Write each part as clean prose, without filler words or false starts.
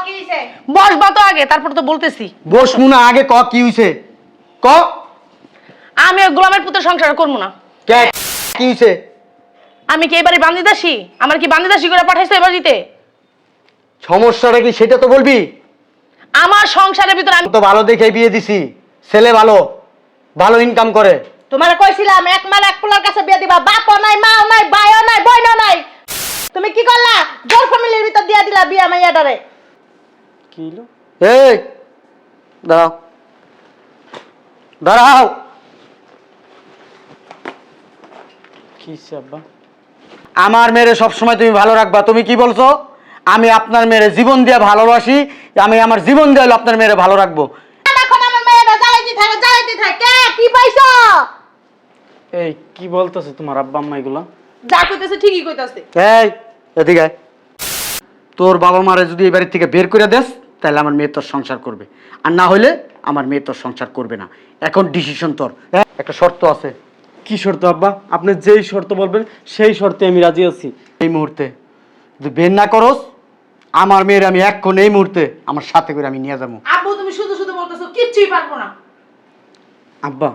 কি হইছে? বসবা তো আগে, তারপর তো বলতেছি। বসমু না, আগে ক কি হইছে ক। আমি ওই গোলামের পুত্র সংসার করবো না। কে কি হইছে? আমি কি এবারে বান্দিদাসী? আমার কি বান্দিদাসী করে পাঠাইছো এবার দিতে? সমস্যাটা কি সেটা তো বলবি। আমার সংসারের ভিতরে আমি তো ভালো দেখে বিয়ে দিছি, ছেলে ভালো, ভালো ইনকাম করে। তোমারে কইছিলাম এক মাল এক পোলার কাছে বিয়ে দিবা, বাপও নাই, মাও নাই, ভাইও নাই, বোনও নাই। তুমি কি করলা? জোর ফ্যামিলির ভিতর দিয়া দিলা বিয়া মাইয়াটারে। কি হলো? এই দাঁড়াও, দাঁড়াও। কি হইছে আব্বা? আমার মেয়েরে সবসময় তুমি ভালো রাখবা। তুমি কি বলছো? আমি আপনার মেয়েরে জীবন দিয়ে ভালোবাসি, আমি আমার জীবন দিয়ে হলো আপনার মেয়েরে ভালো রাখবো। এখন আমার মেয়েটা জ্বালাইতে থাকে। কে কি পাইছো? এই কি বলতেছে তোমার আব্বা আম্মা এগুলা? যা কইতেছে ঠিকই কইতাছে। এই এদিকে আয়। তোর বাবা মারে যদি এই বাড়ির থেকে বের করে দেস, তাহলে আমার মেয়ে তোর সংসার করবে, আর না হলে আমার মেয়ে তোর সংসার করবে না। এখন ডিসিশন তোর। একটা শর্ত আছে। কি শর্ত আব্বা? আপনি যেই শর্ত বলবেন সেই শর্তে আমি রাজি আছি। এই মুহূর্তে যদি বের না করস, আমার মেয়ের আমি এক্ষণ এই মুহূর্তে আমার সাথে করে আমি নিয়ে যাবো। আব্বু তুমি শুধু শুধু বলতেছো, কিচ্ছুই পারবো না। আব্বা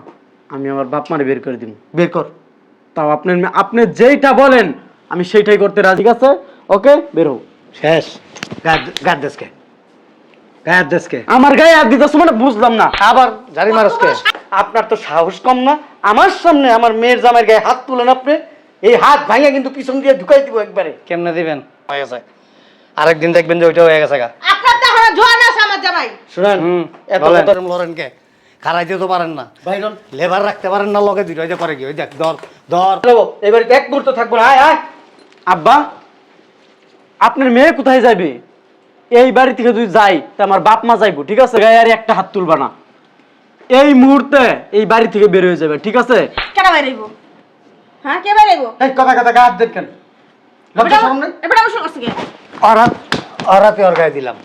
আমি আমার বাপ মারে বের করে দিব। বের কর। তাও আপনি যেইটা বলেন আমি সেইটাই করতে রাজি। ঠিক আছে, ওকে, বের হও। শেষ। গায়ের দেশকে, গায়ের দেশকে আমার গায়ে হাত দিতেছ মানে বুঝলাম না। আবার জারি মারসকে। আপনার তো সাহস কম না? আমার সামনে আমার মেয়ের জামাইয়ের গায়ে হাত তুলেন আপনি। এই হাত ভাঙা কিন্তু পিছন দিয়ে ঢুকাই দিব একবারে। কেমনে দিবেন? হয়ে গেছে, আরেকদিন দেখবেন যে ওইটা হয়ে গেছে গা। আপনার তো এখন জোয়ান আছে আমার জামাই। শুনেন, এত বলেন। কথা লড়েন কে? খারাইতে তো পারেন না, ভাইরন লেবার রাখতে পারেন না, লগে দুইটা করে কি? ওই দেখ, ধর ধর। এবারে এক মুহূর্ত থাকবো না। আয় আয়। আব্বা আপনার মেয়ে কোথায় যাবে? এই বাড়ি থেকে যদি যাই তা আমার বাপ মা যাইবো, ঠিক আছে? গায়ে আর একটা হাত তুলবা না। এই মুহূর্তে এই বাড়ি থেকে বের হয়ে যাবে, ঠিক আছে? কেন বাইরেইবো? হ্যাঁ কে বাইরেইবো? এই কথা কথা গায়ে হাত দেন কেন? লজ্জা শরম নেই? এবার অবশ্য করছে কে? অরাতে ওর গায়ে দিলাম।